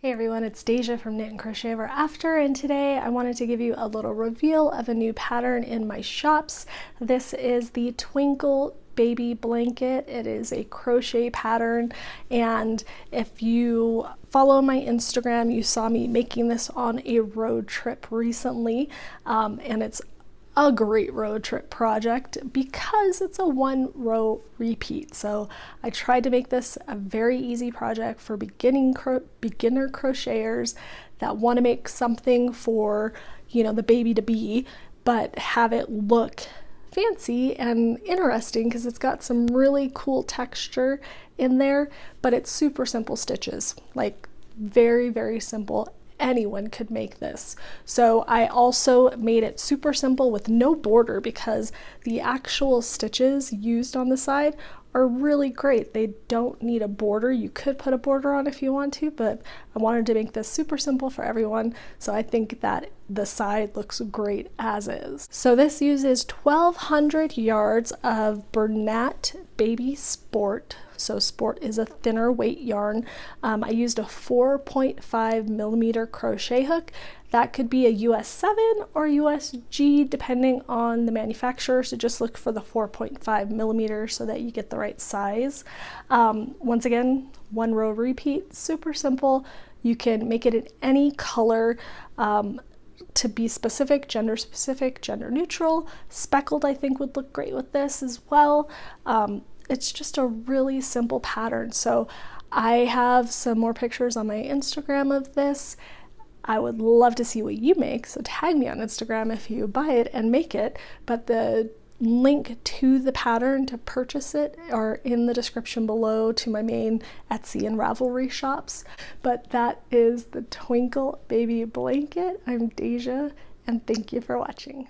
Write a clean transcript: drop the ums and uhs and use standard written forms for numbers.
Hey everyone, it's Deja from Knit and Crochet Ever After, and today I wanted to give you a little reveal of a new pattern in my shops. This is the Twinkle baby blanket. It is a crochet pattern, and if you follow my Instagram, you saw me making this on a road trip recently, and it's a great road trip project because it's a one row repeat. So I tried to make this a very easy project for beginner crocheters that want to make something for, the baby to be, but have it look fancy and interesting because it's got some really cool texture in there, but it's super simple stitches, like very, very simple. Anyone could make this. So I also made it super simple with no border because the actual stitches used on the side are really great. They don't need a border. You could put a border on if you want to, but I wanted to make this super simple for everyone, so I think that the side looks great as is. So this uses 1,200 yards of Bernat Baby Sport. So Sport is a thinner weight yarn. I used a 4.5 millimeter crochet hook. That could be a US 7 or US G depending on the manufacturer, so just look for the 4.5 millimeter so that you get the right size. Once again, one row repeat, super simple. You can make it in any color to be specific, gender neutral. Speckled I think would look great with this as well. It's just a really simple pattern. So I have some more pictures on my Instagram of this. I would love to see what you make, so tag me on Instagram if you buy it and make it, but the link to the pattern to purchase it are in the description below to my main Etsy and Ravelry shops. But that is the Twinkle Baby Blanket. I'm Deja, and thank you for watching.